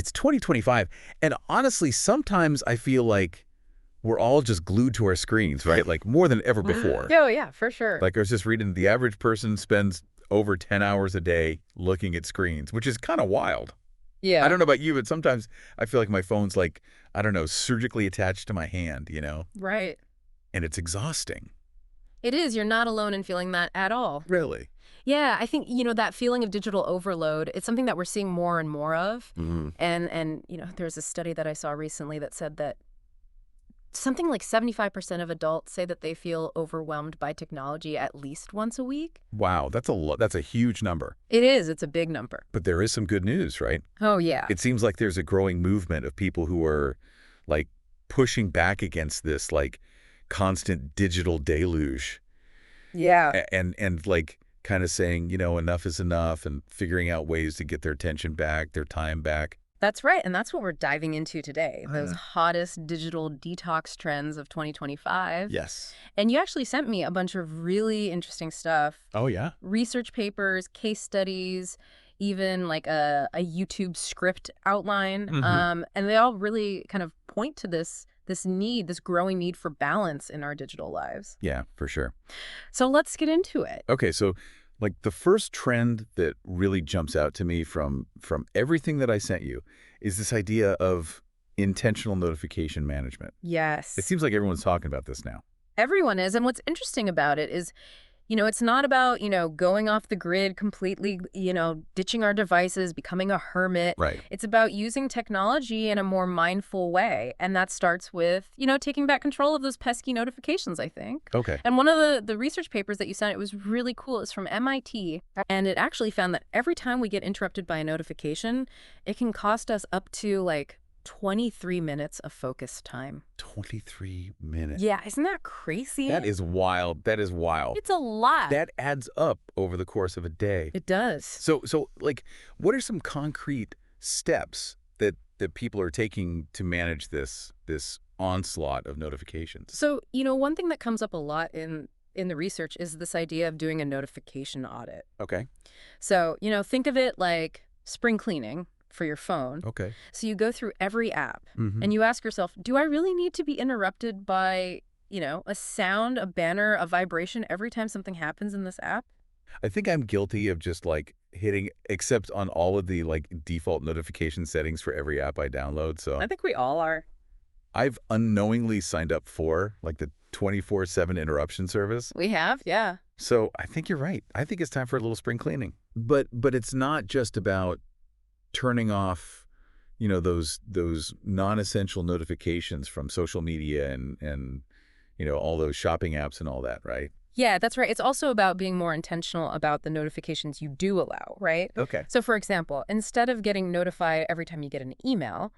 It's 2025, and honestly, sometimes I feel like we're all just glued to our screens, right? Like more than ever before. Oh, yeah, for sure. Like I was just reading, the average person spends over 10 hours a day looking at screens, which is kind of wild. I Yeah, don't know about you, but sometimes I feel like my phone's like, I don't know, surgically attached to my hand, right. and it's exhausting. It is. You're not alone in feeling that at all. Really? Yeah, I think, that feeling of digital overload, it's something that we're seeing more and more of. Hmm. And there's a study that I saw recently that said that something like 75% of adults say that they feel overwhelmed by technology at least once a week. Wow, that's a lot. That's a huge number. It is. It's a big number. But there is some good news, right? Oh, yeah. It seems like there's a growing movement of people who are like pushing back against this like constant digital deluge Yeah. and like kind of saying, enough is enough and figuring out ways to get their attention back, their time back. That's right. And that's what we're diving into today, those Uh, hottest digital detox trends of 2025. yes. And you actually sent me a bunch of really interesting stuff. Oh, yeah? Research papers, case studies, even like a YouTube script outline. Hmm. And they all really kind of point to this growing need for balance in our digital lives. Yeah, for sure. So let's get into it. Okay, so like the first trend that really jumps out to me from everything that I sent you is this idea of intentional notification management. It Yes. seems like everyone's talking about this now. Everyone is. And what's interesting about it is, it's not about, going off the grid completely, ditching our devices, becoming a hermit. Right. It's about using technology in a more mindful way. And that starts with, taking back control of those pesky notifications, I think. Okay. And one of the research papers that you sent, it was really cool. It's from MIT. And it actually found that every time we get interrupted by a notification, it can cost us up to like 23 minutes of focus time. 23 minutes. Yeah, isn't that crazy? That is wild. That is wild. It's a lot. That adds up over the course of a day. It does. So like, what are some concrete steps that people are taking to manage this onslaught of notifications? So, one thing that comes up a lot in the research is this idea of doing a notification audit. Okay. So, think of it like spring cleaning for your phone. Okay. So you go through every app Hmm. and you ask yourself, do I really need to be interrupted by, a sound, a banner, a vibration every time something happens in this app? I think I'm guilty of just like hitting accept on all of the like default notification settings for every app I download. So I think we all are. I've unknowingly signed up for like the 24/7 interruption service. We have, yeah. So I think you're right. I think it's time for a little spring cleaning. But it's not just about turning off, those non-essential notifications from social media and all those shopping apps and all that, right? Yeah, that's right. It's also about being more intentional about the notifications you do allow, right? Okay. So, for example, instead of getting notified every time you get an email,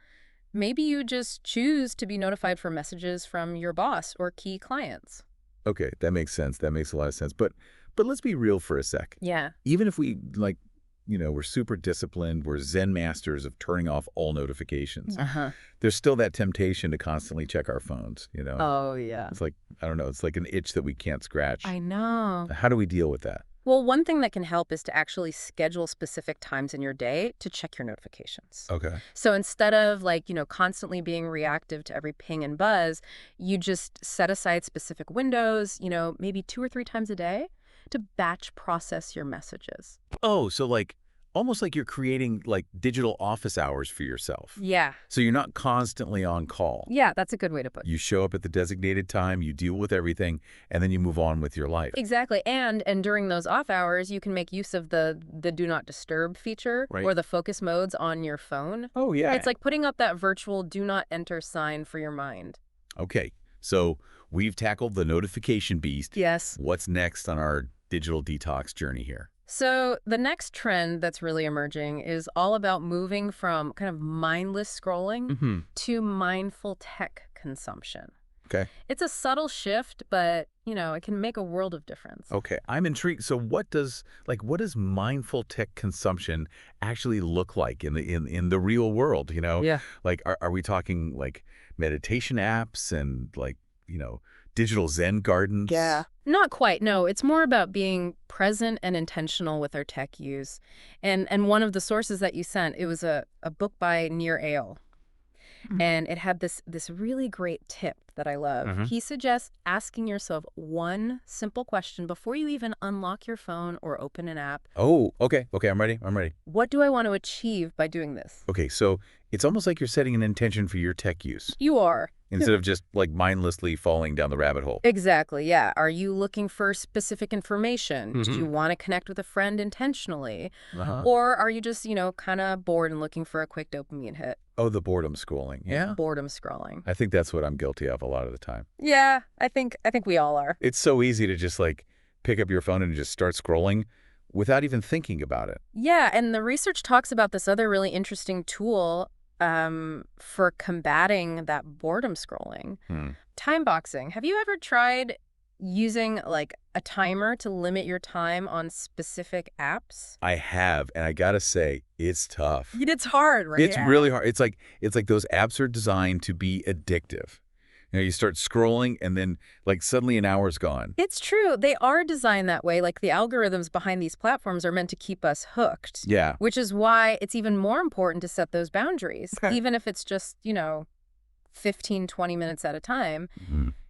maybe you just choose to be notified for messages from your boss or key clients. Okay, that makes sense. That makes a lot of sense. But let's be real for a sec. Yeah. Even if we like, we're super disciplined, we're Zen masters of turning off all notifications. Uh-huh. There's still that temptation to constantly check our phones. Oh, yeah. It's like, I don't know, it's like an itch that we can't scratch. I know. How do we deal with that? Well, one thing that can help is to actually schedule specific times in your day to check your notifications. Okay. So instead of constantly being reactive to every ping and buzz, you just set aside specific windows, maybe 2 or 3 times a day to batch process your messages. Oh, so like almost like you're creating like digital office hours for yourself. Yeah. So you're not constantly on call. Yeah, that's a good way to put it. You show up at the designated time, you deal with everything, and then you move on with your life. Exactly. And during those off hours, you can make use of the do not disturb feature Right. or the focus modes on your phone. Oh, yeah. It's like putting up that virtual do not enter sign for your mind. Okay, so we've tackled the notification beast. Yes. What's next on our digital detox journey here? So the next trend that's really emerging is all about moving from kind of mindless scrolling Mm-hmm. to mindful tech consumption. Okay. It's a subtle shift, but, it can make a world of difference. Okay, I'm intrigued. So what does mindful tech consumption actually look like in the real world, Yeah. Like are we talking like meditation apps and like, digital Zen gardens. Not quite, no. It's more about being present and intentional with our tech use. And one of the sources that you sent, it was a book by Nir Eyal. And it had this really great tip that I love. He suggests asking yourself one simple question before you even unlock your phone or open an app. Oh, okay. Okay, I'm ready. I'm ready. What do I want to achieve by doing this? Okay, so it's almost like you're setting an intention for your tech use You are. instead of just like mindlessly falling down the rabbit hole. Exactly, yeah. Are you looking for specific information? Do you want to connect with a friend intentionally? Or are you just, kind of bored and looking for a quick dopamine hit? Oh, the boredom scrolling. Yeah. Boredom scrolling. I think that's what I'm guilty of a lot of the time. Yeah, I think we all are. It's so easy to just like pick up your phone and just start scrolling without even thinking about it. Yeah, and the research talks about this other really interesting tool for combating that boredom scrolling. Time boxing. Have you ever tried using like a timer to limit your time on specific apps? I have, and I gotta say, it's tough. It's hard, right? It's really hard. It's like those apps are designed to be addictive. You start scrolling and then like suddenly an hour's gone. It's true. They are designed that way. Like the algorithms behind these platforms are meant to keep us hooked. Yeah. Which is why it's even more important to set those boundaries. Even if it's just, 15, 20 minutes at a time.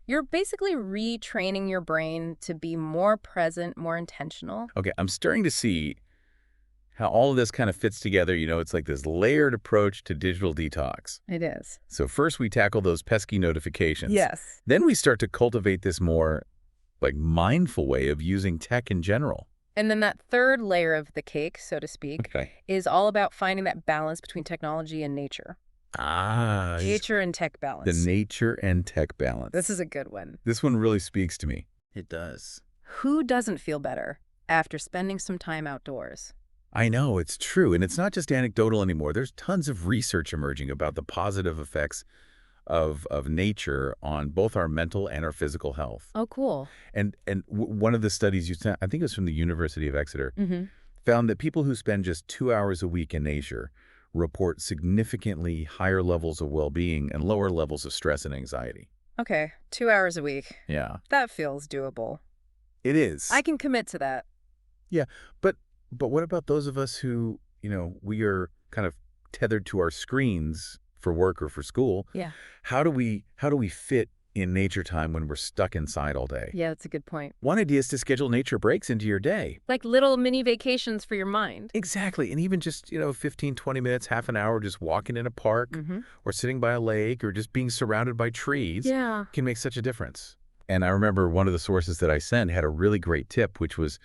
You're basically retraining your brain to be more present, more intentional. Okay, I'm starting to see how all of this kind of fits together. It's like this layered approach to digital detox. It is. So first we tackle those pesky notifications. Yes. Then we start to cultivate this more like mindful way of using tech in general. And then that third layer of the cake, so to speak, is all about finding that balance between technology and nature. Nature and tech balance. The nature and tech balance. This is a good one. This one really speaks to me. It does. Who doesn't feel better after spending some time outdoors? I know, it's true. And it's not just anecdotal anymore. There's tons of research emerging about the positive effects of nature on both our mental and our physical health. Oh, cool. And one of the studies you sent, I think it was from the University of Exeter, found that people who spend just 2 hours a week in nature report significantly higher levels of well-being and lower levels of stress and anxiety. Okay, 2 hours a week. Yeah. That feels doable. It is. I can commit to that. Yeah, but what about those of us who, we are kind of tethered to our screens for work or for school? Yeah. How do we fit in nature time when we're stuck inside all day? Yeah, that's a good point. One idea is to schedule nature breaks into your day. Like little mini vacations for your mind. Exactly. And even just, 15, 20 minutes, half an hour, just walking in a park or sitting by a lake or just being surrounded by trees can make such a difference. And I remember one of the sources that I sent had a really great tip, which was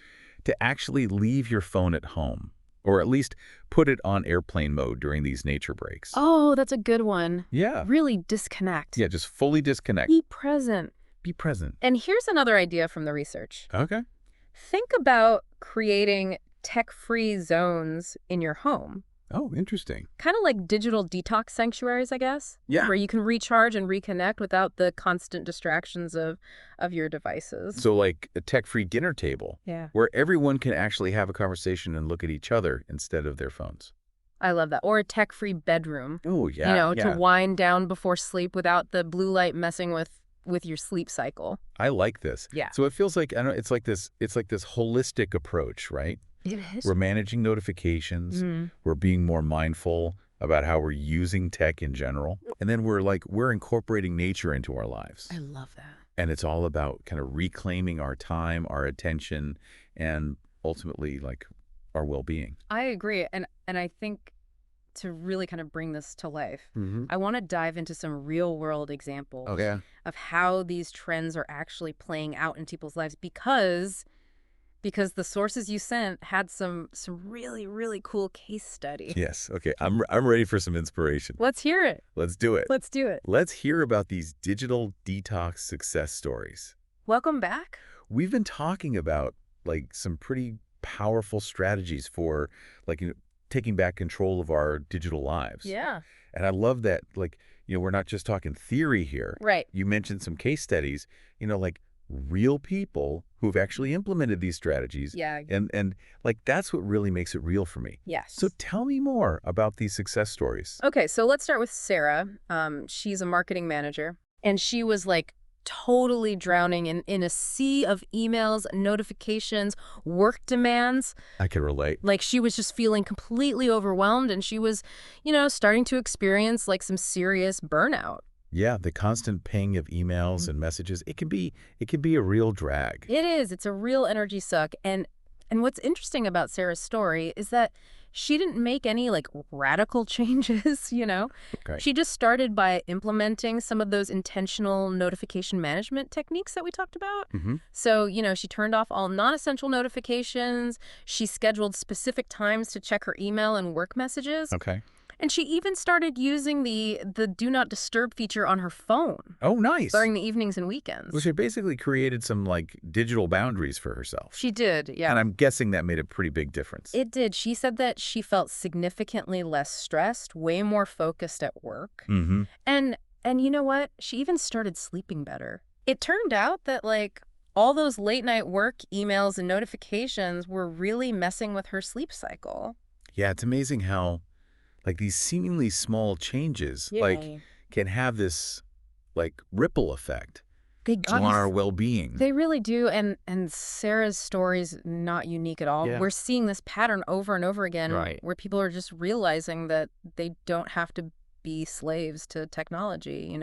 to actually leave your phone at home, or at least put it on airplane mode during these nature breaks. Oh, that's a good one. Yeah. Really disconnect. Yeah, just fully disconnect. Be present. Be present. And here's another idea from the research. Okay. Think about creating tech-free zones in your home. Oh, interesting. Kind of like digital detox sanctuaries, I guess. Yeah. Where you can recharge and reconnect without the constant distractions of your devices. So like a tech-free dinner table. Yeah. Where everyone can actually have a conversation and look at each other instead of their phones. I love that. Or a tech-free bedroom. Oh, yeah. To wind down before sleep without the blue light messing with your sleep cycle. I like this. Yeah. So it feels like, it's like this holistic approach, right? It is. We're managing notifications. We're being more mindful about how we're using tech in general. And then we're incorporating nature into our lives. I love that. And it's all about kind of reclaiming our time, our attention, and ultimately like our well-being. I agree. And I think to really kind of bring this to life, I want to dive into some real-world examples of how these trends are actually playing out in people's lives because the sources you sent had some really, really cool case studies. Yes. Okay. I'm ready for some inspiration. Let's hear it. Let's do it. Let's do it. Let's hear about these digital detox success stories. Welcome back. We've been talking about like some pretty powerful strategies for like taking back control of our digital lives. Yeah. And I love that we're not just talking theory here. Right. You mentioned some case studies, like real people who've actually implemented these strategies. Yeah. And like that's what really makes it real for me. Yes. So tell me more about these success stories. Okay, so let's start with Sarah. She's a marketing manager, and she was like totally drowning in a sea of emails, notifications, work demands. I can relate. Like she was just feeling completely overwhelmed, and she was, starting to experience like some serious burnout. Yeah, the constant ping of emails and messages, it can be a real drag. It is. It's a real energy suck. And what's interesting about Sarah's story is that she didn't make any like radical changes. Okay. She just started by implementing some of those intentional notification management techniques that we talked about. Mm-hmm. So, she turned off all non-essential notifications. She scheduled specific times to check her email and work messages. Okay. And she even started using the do not disturb feature on her phone Oh, nice. during the evenings and weekends. Well, she basically created some, like, digital boundaries for herself. She did, yeah. And I'm guessing that made a pretty big difference. It did. She said that she felt significantly less stressed, way more focused at work. Mm-hmm. And you know what? She even started sleeping better. It turned out that, like, all those late night work emails and notifications were really messing with her sleep cycle. Yeah, it's amazing how, like, these seemingly small changes, like, can have this, like, ripple effect on our well-being. They really do, and Sarah's story's not unique at all. Yeah. We're seeing this pattern over and over again, Right. where people are just realizing that they don't have to be slaves to technology.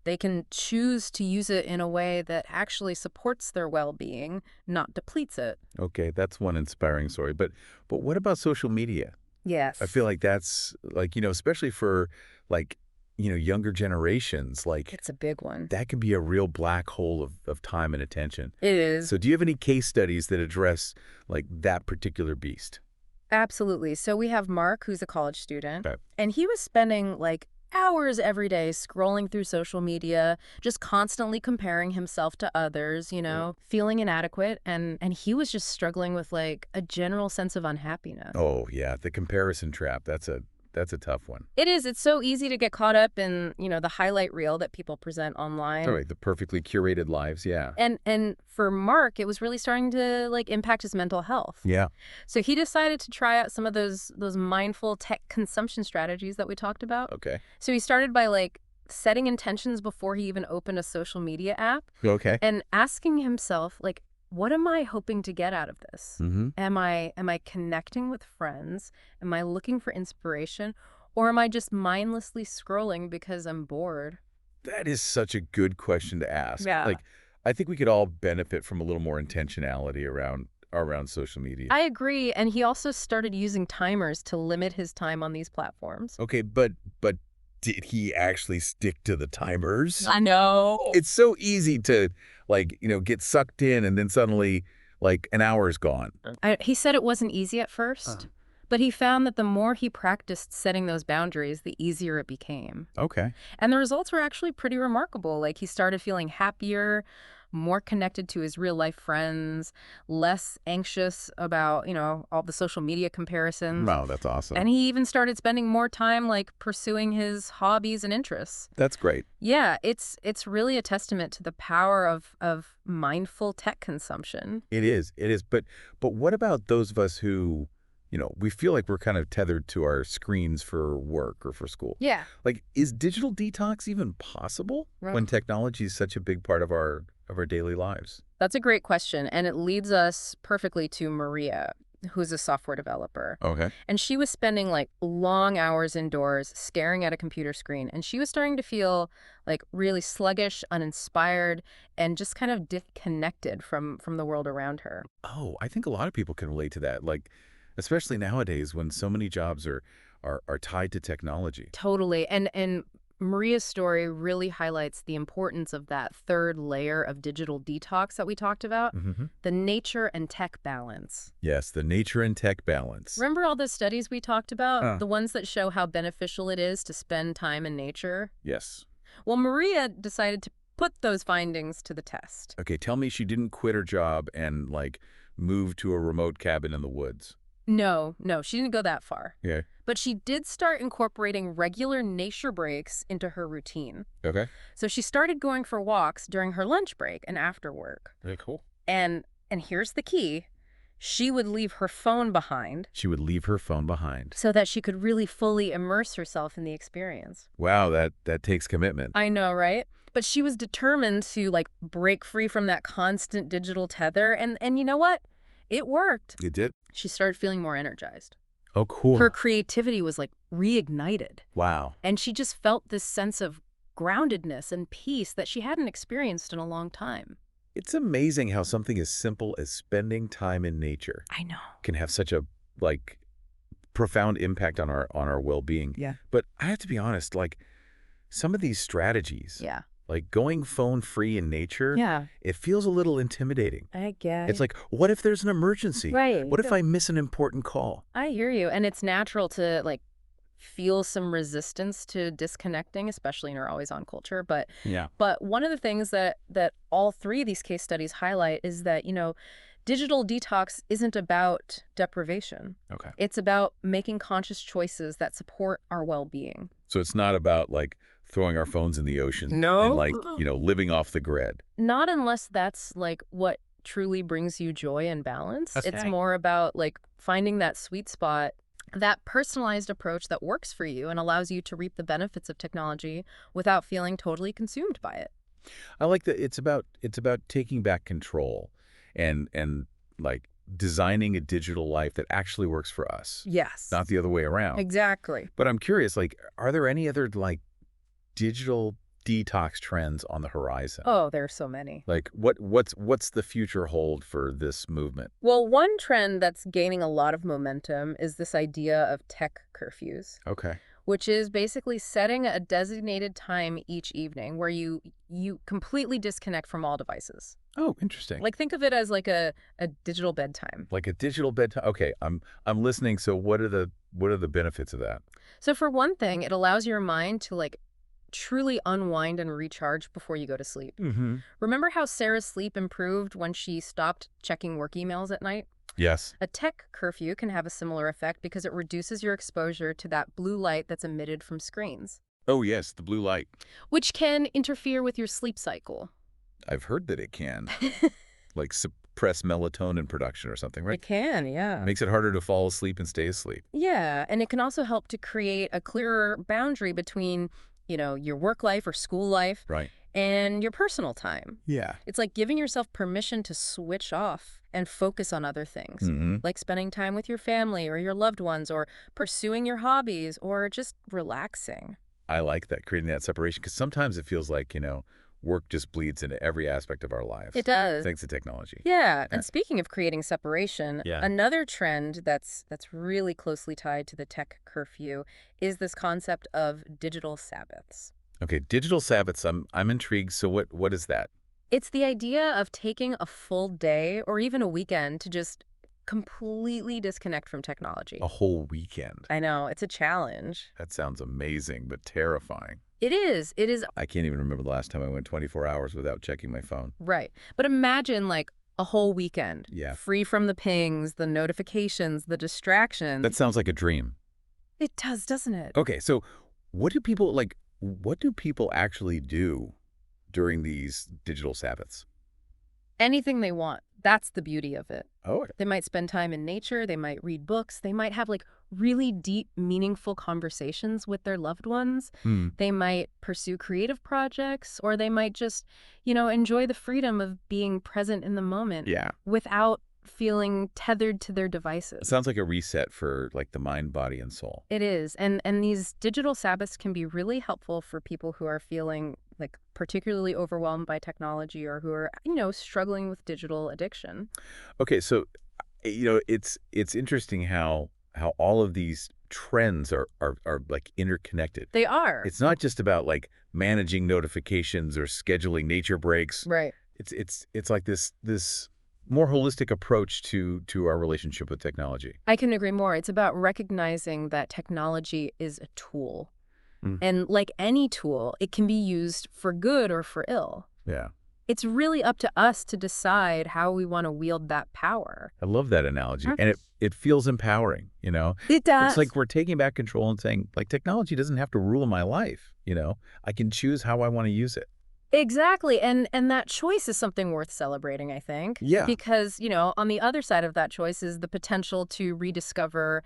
They can choose to use it in a way that actually supports their well-being, not depletes it. Okay, that's one inspiring story. But what about social media? Yes. I feel like that's, like, especially for, like, younger generations, like, It's a big one. that can be a real black hole of time and attention. It is. So do you have any case studies that address, like, that particular beast? Absolutely. So we have Mark, who's a college student, Okay. and he was spending like hours every day scrolling through social media, just constantly comparing himself to others, feeling inadequate, and he was just struggling with like a general sense of unhappiness. Oh, yeah, the comparison trap. That's a tough one. It is. It's so easy to get caught up in, the highlight reel that people present online. All right, the perfectly curated lives, yeah. And for Mark, it was really starting to like impact his mental health. Yeah. So he decided to try out some of those mindful tech consumption strategies that we talked about. Okay. So he started by like setting intentions before he even opened a social media app Okay. and asking himself like, what am I hoping to get out of this? Mm-hmm. Am I connecting with friends? Am I looking for inspiration? Or am I just mindlessly scrolling because I'm bored? That is such a good question to ask. Yeah. Like, I think we could all benefit from a little more intentionality around social media. I agree. And he also started using timers to limit his time on these platforms. Okay, but did he actually stick to the timers? I know. It's so easy to, like, get sucked in and then suddenly, like, an hour is gone. He said it wasn't easy at first, but he found that the more he practiced setting those boundaries, the easier it became. Okay. And the results were actually pretty remarkable. Like he started feeling happier, more connected to his real life friends, less anxious about, all the social media comparisons. Wow, that's awesome. And he even started spending more time like pursuing his hobbies and interests. That's great. Yeah, it's really a testament to the power of mindful tech consumption. It is. But what about those of us who, we feel like we're kind of tethered to our screens for work or for school? Yeah. Like, is digital detox even possible when technology is such a big part of our daily lives? That's a great question, and it leads us perfectly to Maria, who's a software developer. Okay. And she was spending like long hours indoors staring at a computer screen, and she was starting to feel like really sluggish, uninspired, and just kind of disconnected from the world around her. Oh, I think a lot of people can relate to that. Like, especially nowadays when so many jobs are tied to technology. Totally. And Maria's story really highlights the importance of that third layer of digital detox that we talked about, Mm-hmm. the nature and tech balance. Yes, the nature and tech balance. Remember all the studies we talked about? The ones that show how beneficial it is to spend time in nature? Yes. Well, Maria decided to put those findings to the test. Okay, tell me she didn't quit her job and, like, move to a remote cabin in the woods. No, she didn't go that far. Yeah. But she did start incorporating regular nature breaks into her routine. Okay. So she started going for walks during her lunch break and after work. Very cool. And here's the key. she would leave her phone behind She would leave her phone behind. so that she could really fully immerse herself in the experience. Wow, that takes commitment. I know, right? But she was determined to like break free from that constant digital tether. And you know what? It worked. It did? She started feeling more energized. Oh, cool. Her creativity was like reignited. Wow. And she just felt this sense of groundedness and peace that she hadn't experienced in a long time. It's amazing how something as simple as spending time in nature I know. can have such a, like, profound impact on our well-being. Yeah. But I have to be honest, like, some of these strategies, Yeah. like going phone-free in nature, Yeah. it feels a little intimidating. I get It's like, what if there's an emergency? Right. What if I miss an important call? I hear you. And it's natural to like feel some resistance to disconnecting, especially in our always-on culture. But Yeah. one of the things that all three of these case studies highlight is that, digital detox isn't about deprivation. Okay. It's about making conscious choices that support our well-being. So it's not about, like, throwing our phones in the ocean No. and, like, living off the grid. Not unless that's like what truly brings you joy and balance. Okay. It's more about like finding that sweet spot, that personalized approach that works for you and allows you to reap the benefits of technology without feeling totally consumed by it. I like that it's about taking back control and like designing a digital life that actually works for us, Yes. not the other way around. Exactly. But I'm curious, like, are there any other, like, digital detox trends on the horizon? Oh, there are so many. Like, what's the future hold for this movement? Well, one trend that's gaining a lot of momentum is this idea of tech curfews, Okay. which is basically setting a designated time each evening where you completely disconnect from all devices. Oh, interesting. Like think of it as like a digital bedtime. Like a digital bedtime. Okay, I'm listening. So what are the benefits of that? So for one thing, it allows your mind to like truly unwind and recharge before you go to sleep. Mm-hmm. Remember how Sarah's sleep improved when she stopped checking work emails at night? Yes. A tech curfew can have a similar effect because it reduces your exposure to that blue light that's emitted from screens, Oh, yes, the blue light. which can interfere with your sleep cycle. I've heard that it can, like, suppress melatonin production or something, right? It can, yeah. Makes it harder to fall asleep and stay asleep. Yeah, and it can also help to create a clearer boundary between, your work life or school life Right. and your personal time. Yeah. It's like giving yourself permission to switch off and focus on other things, Mm-hmm. like spending time with your family or your loved ones or pursuing your hobbies or just relaxing. I like that, creating that separation, because sometimes it feels like, work just bleeds into every aspect of our lives. It does. Thanks to technology. Yeah, and speaking of creating separation, Yeah. another trend that's really closely tied to the tech curfew is this concept of digital Sabbaths. Okay, digital Sabbaths, I'm intrigued. So what is that? It's the idea of taking a full day or even a weekend to just completely disconnect from technology. A whole weekend. I know, it's a challenge. That sounds amazing, but terrifying. It is. It is. I can't even remember the last time I went 24 hours without checking my phone. Right. But imagine like a whole weekend. Yeah. Free from the pings, the notifications, the distractions. That sounds like a dream. It does, doesn't it? Okay, so what do people actually do during these digital Sabbaths? Anything they want. That's the beauty of it. Oh, They might spend time in nature. They might read books. They might have like really deep, meaningful conversations with their loved ones. They might pursue creative projects, or they might just, enjoy the freedom of being present in the moment yeah. without feeling tethered to their It devices. sounds like a reset for, like, the mind, body, and soul. It is. And these digital Sabbaths can be really helpful for people who are feeling like particularly overwhelmed by technology or who are, struggling with digital addiction. Okay, so it's interesting how all of these trends are like interconnected. They are. It's not just about, like, managing notifications or scheduling nature breaks. Right. It's like this more holistic approach to our relationship with technology. I can agree more. It's about recognizing that technology is a tool. Mm. And like any tool, it can be used for good or for ill. Yeah. It's really up to us to decide how we want to wield that power. I love that analogy. And it feels empowering, It does. It's like we're taking back control and saying, like, technology doesn't have to rule my life, I can choose how I want to use it. Exactly. And that choice is something worth celebrating, I think. Yeah. Because, on the other side of that choice is the potential to rediscover,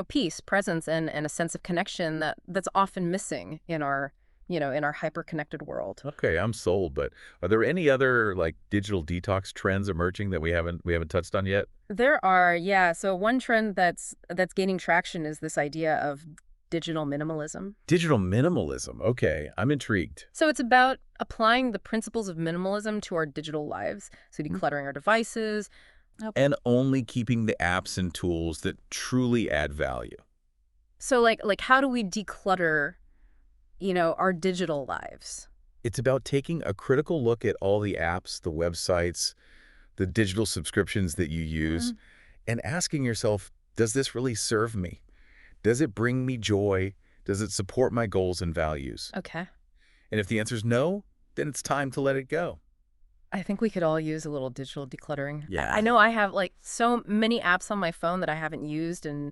peace, presence, and a sense of connection that's often missing in our hyper-connected world. Okay, I'm sold, but are there any other like digital detox trends emerging that we haven't touched on yet? There are, yeah. So one trend that's gaining traction is this idea of digital minimalism. Digital minimalism. Okay, I'm intrigued. So it's about applying the principles of minimalism to our digital lives. So Mm. decluttering our devices. And only keeping the apps and tools that truly add value. So like how do we declutter, our digital lives? It's about taking a critical look at all the apps, the websites, the digital subscriptions that you use, Mhm. and asking yourself, does this really serve me? Does it bring me joy? Does it support my goals and values? Okay. And if the answer is no, then it's time to let it go. I think we could all use a little digital decluttering. I Yeah. know I have like so many apps on my phone that I haven't used in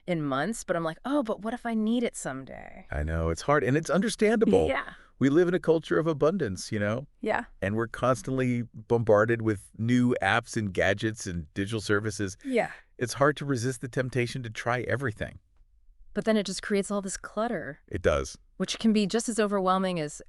months, but I'm like, oh, but what if I need it someday? I know, it's hard, and it's understandable. Yeah. We live in a culture of abundance, Yeah. and we're constantly bombarded with new apps and gadgets and digital services. Yeah. It's hard to resist the temptation to try everything. But then it just creates all this clutter, It does. which can be just as overwhelming as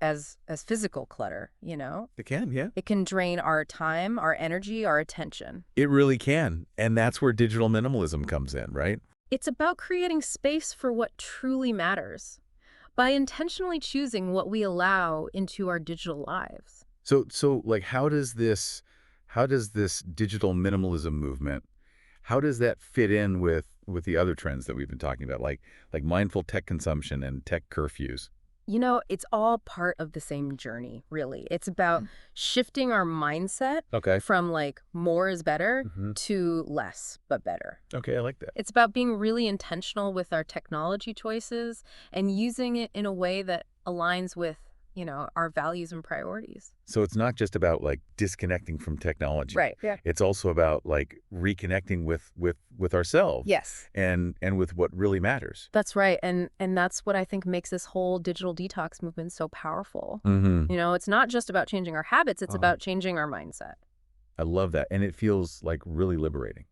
physical clutter. It can, yeah. It can drain our time, our energy, our attention. It really can. And that's where digital minimalism comes in, right? It's about creating space for what truly matters by intentionally choosing what we allow into our digital lives. So like how does this digital minimalism movement, how does that fit in with the other trends that we've been talking about, like mindful tech consumption and tech curfews? It's all part of the same journey, really. It's about shifting our mindset Okay. from like more is better Hmm. to less but better. Okay, I like that. It's about being really intentional with our technology choices and using it in a way that aligns with, our values and priorities. So it's not just about like disconnecting from technology. Right. Yeah. It's also about like reconnecting with ourselves Yes. and with what really matters. That's right. And that's what I think makes this whole digital detox movement so powerful. Mm-hmm. It's not just about changing our habits, it's Oh, about changing our mindset. I love that. And it feels like really liberating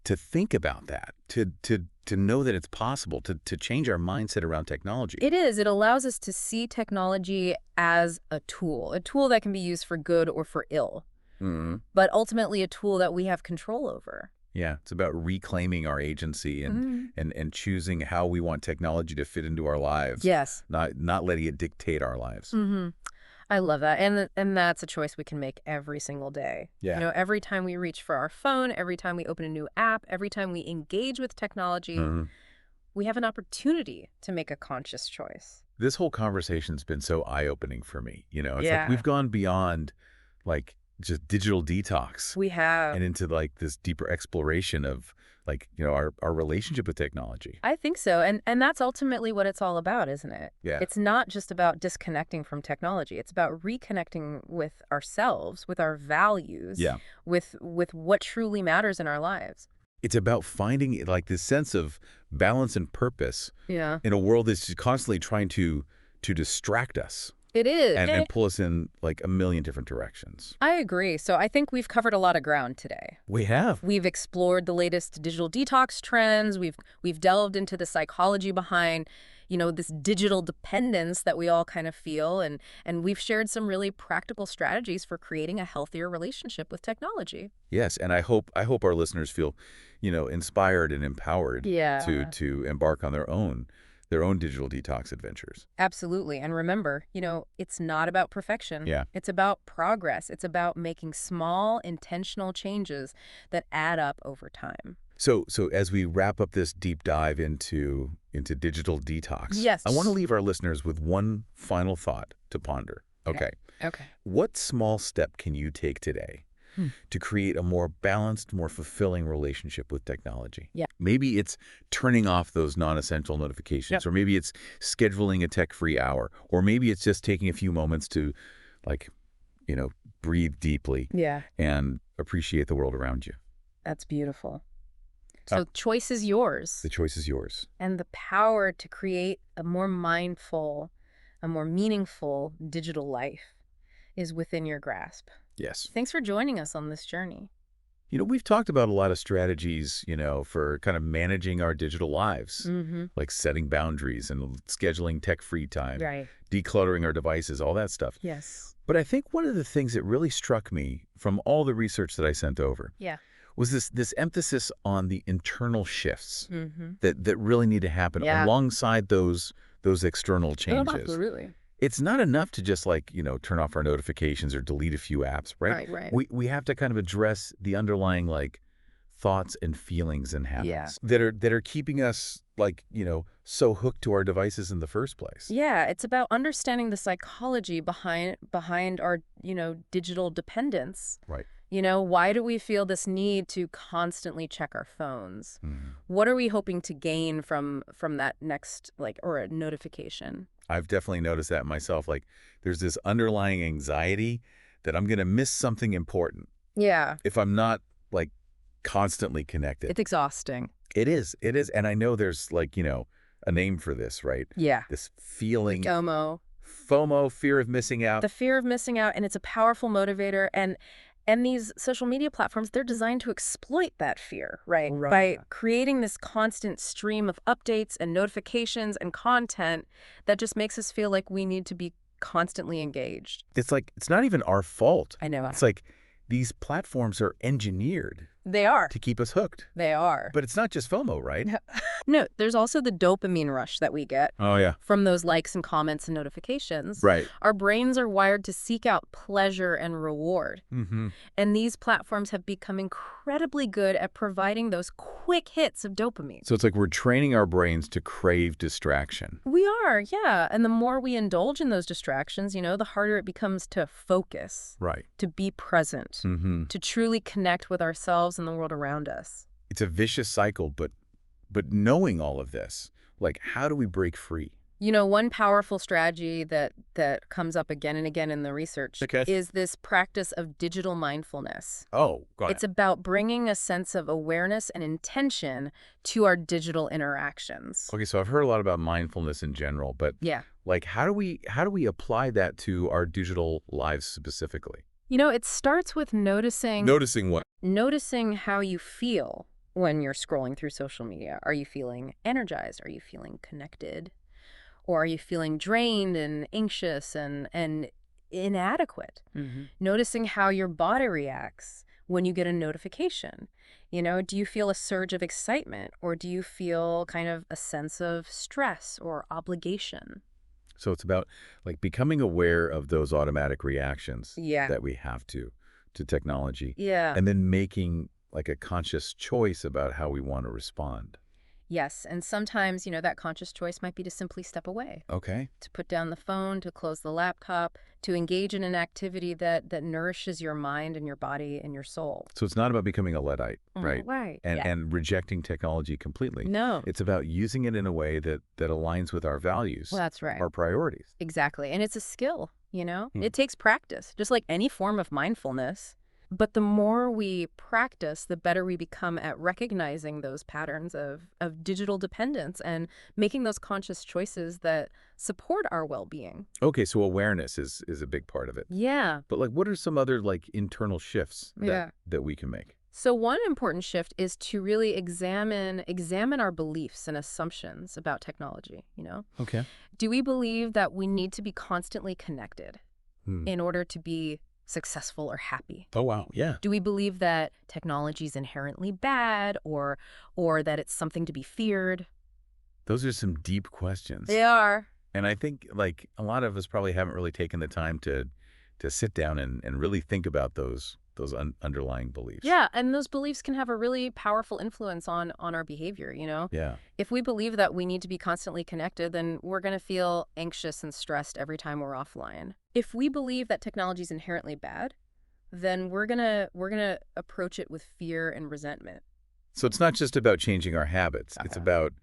to think about that, to know that it's possible to change our mindset around technology. It is. It allows us to see technology as a tool that can be used for good or for ill, Hmm. but ultimately a tool that we have control over. Yeah, it's about reclaiming our agency and Mhm. and choosing how we want technology to fit into our lives, Yes. not letting it dictate our lives. Hmm. I love that. And that's a choice we can make every single day. Yeah. Every time we reach for our phone, every time we open a new app, every time we engage with technology, Mhm. we have an opportunity to make a conscious choice. This whole conversation's been so eye-opening for me. It's like Yeah. we've gone beyond like just digital detox We have. and into like this deeper exploration of like, our relationship with technology. I think so. And that's ultimately what it's all about, isn't it? Yeah. It's not just about disconnecting from technology. It's about reconnecting with ourselves, with our values, Yeah. with what truly matters in our lives. It's about finding like this sense of balance and purpose Yeah. in a world that's just constantly trying to distract us It is. and pull us in like a million different directions. I agree. So I think we've covered a lot of ground today. We have. We've explored the latest digital detox trends. We've delved into the psychology behind, this digital dependence that we all kind of feel, and we've shared some really practical strategies for creating a healthier relationship with technology. Yes, and I hope our listeners feel, inspired and empowered Yeah. to embark on their own digital detox adventures. Absolutely. And remember, it's not about perfection. Yeah. It's about progress. It's about making small, intentional changes that add up over time. So as we wrap up this deep dive into digital detox, Yes. I want to leave our listeners with one final thought to ponder. Okay. Okay. What small step can you take today to create a more balanced, more fulfilling relationship with technology? Yeah. Maybe it's turning off those non-essential notifications, Yep. or maybe it's scheduling a tech-free hour, or maybe it's just taking a few moments to, like, breathe deeply Yeah. and appreciate the world around you. That's beautiful. So choice is yours. The choice is yours. And the power to create a more mindful, a more meaningful digital life. is within your grasp. Yes. Thanks for joining us on this journey. We've talked about a lot of strategies, for kind of managing our digital lives, Mm-hmm. like setting boundaries and scheduling tech-free time, Right. decluttering our devices, all that stuff. Yes. But I think one of the things that really struck me from all the research that I sent over Yeah. was this emphasis on the internal shifts Mm-hmm. that really need to happen Yeah. alongside those external changes. Absolutely. It's not enough to just turn off our notifications or delete a few apps, right? Right. We have to kind of address the underlying thoughts and feelings and Yeah. habits that are keeping us so hooked to our devices in the first place. Yeah, it's about understanding the psychology behind our, digital dependence. Right. Why do we feel this need to constantly check our phones? Mhm. What are we hoping to gain from that next, or a notification? I've definitely noticed that myself. There's this underlying anxiety that I'm going to miss something important Yeah, if I'm not constantly connected. it's exhausting. It is. It is. And I know there's a name for this, right? Yeah. This feeling, FOMO, fear of missing out. the fear of missing out, and it's a powerful motivator. And these social media platforms, they're designed to exploit that fear, right? Right. By creating this constant stream of updates and notifications and content that just makes us feel like we need to be constantly engaged. It's it's not even our fault. I know. It's these platforms are engineered They are. to keep us hooked. They are. But it's not just FOMO, right? No, there's also the dopamine rush that we get Oh, yeah. from those likes and comments and notifications. Right. Our brains are wired to seek out pleasure and reward. Mm-hmm. And these platforms have become incredibly good at providing those quick hits of dopamine. So it's we're training our brains to crave distraction. We are, yeah. And the more we indulge in those distractions, the harder it becomes to focus, Right. to be present, Mm-hmm. to truly connect with ourselves and the world around us. It's a vicious cycle, but knowing all of this, how do we break free? One powerful strategy that comes up again and again in the research Okay. is this practice of digital mindfulness. Oh, got It's about bringing a sense of awareness and intention to our digital interactions. Okay, so I've heard a lot about mindfulness in general, but Yeah. how do we apply that to our digital lives specifically? It starts with noticing What? noticing how you feel when you're scrolling through social media. Are you feeling energized? Are you feeling connected? Or are you feeling drained and anxious and inadequate? Mm-hmm. Noticing how your body reacts when you get a notification. Do you feel a surge of excitement, or do you feel kind of a sense of stress or obligation? So it's about becoming aware of those automatic reactions Yeah. that we have to technology, Yeah. and then making a conscious choice about how we want to respond. Yes. And sometimes, that conscious choice might be to simply step away, Okay. to put down the phone, to close the laptop, to engage in an activity that nourishes your mind and your body and your soul. So it's not about becoming a Luddite, right? Right. And rejecting technology completely. No. It's about using it in a way that aligns with our values, Well, that's right. our priorities. Exactly. And it's a skill, Hmm. It takes practice, just like any form of mindfulness. But the more we practice, the better we become at recognizing those patterns of digital dependence and making those conscious choices that support our well-being. Okay, so awareness is a big part of it. Yeah. But what are some other internal shifts Yeah. that we can make? So one important shift is to really examine our beliefs and assumptions about technology, Okay. Do we believe that we need to be constantly connected in order to be successful or happy? Oh, wow. Yeah. Do we believe that technology is inherently bad or that it's something to be feared? Those are some deep questions. They are. And I think a lot of us probably haven't really taken the time to sit down and really think about those underlying beliefs. Yeah, and those beliefs can have a really powerful influence on our behavior, Yeah. If we believe that we need to be constantly connected, then we're going to feel anxious and stressed every time we're offline. If we believe that technology is inherently bad, then we're going to approach it with fear and resentment. So it's not just about changing our habits. It's about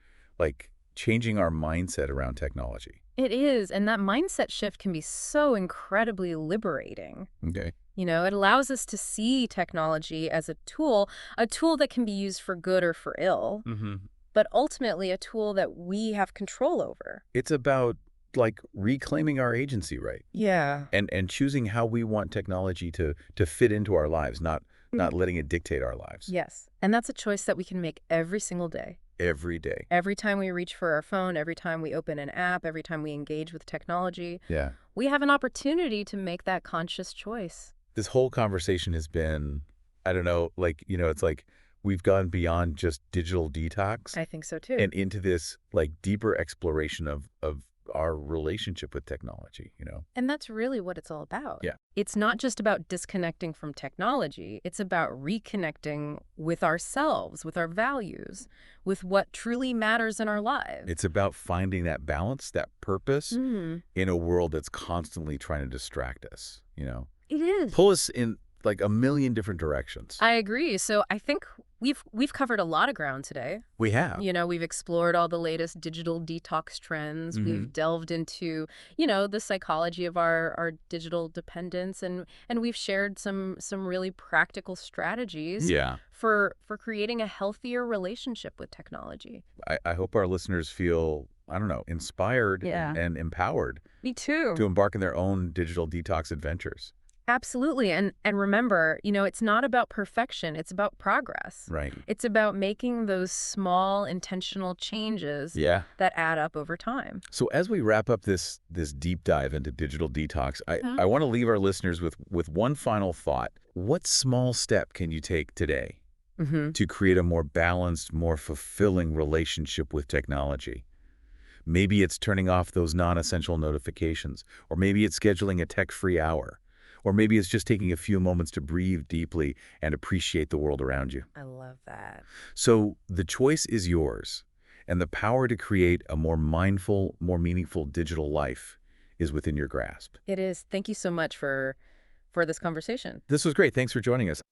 changing our mindset around technology. It is, and that mindset shift can be so incredibly liberating. Okay. It allows us to see technology as a tool that can be used for good or for ill, Mm-hmm. but ultimately a tool that we have control over. It's about like reclaiming our agency, right? Yeah. And choosing how we want technology to fit into our lives, not letting it dictate our lives Yes. And that's a choice that we can make every single day. every day. Every time we reach for our phone, every time we open an app, every time we engage with technology, Yeah. we have an opportunity to make that conscious choice. This whole conversation has been, I don't know, like, it's like we've gone beyond just digital detox I think so too. and into this like deeper exploration of our relationship with technology. And that's really what it's all about. Yeah. It's not just about disconnecting from technology. It's about reconnecting with ourselves, with our values, with what truly matters in our lives. It's about finding that balance, that purpose Mm, in a world that's constantly trying to distract us. it is. Pull us in like a million different directions. I agree. So I think we've covered a lot of ground today. We have. We've explored all the latest digital detox trends. We've delved into, the psychology of our digital dependence, and we've shared some really practical strategies Yeah. for creating a healthier relationship with technology. I hope our listeners feel, I don't know, inspired Yeah. and empowered Me too. to embark on their own digital detox adventures. Absolutely. And remember, it's not about perfection, it's about progress. Right. It's about making those small intentional changes Yeah. that add up over time. So as we wrap up this deep dive into digital detox, I want to leave our listeners with one final thought. What small step can you take today to create a more balanced, more fulfilling relationship with technology? Maybe it's turning off those non-essential notifications, or maybe it's scheduling a tech-free hour, or maybe it's just taking a few moments to breathe deeply and appreciate the world around you. I love that. So the choice is yours, and the power to create a more mindful, more meaningful digital life is within your grasp. It is. Thank you so much for this conversation. This was great. Thanks for joining us.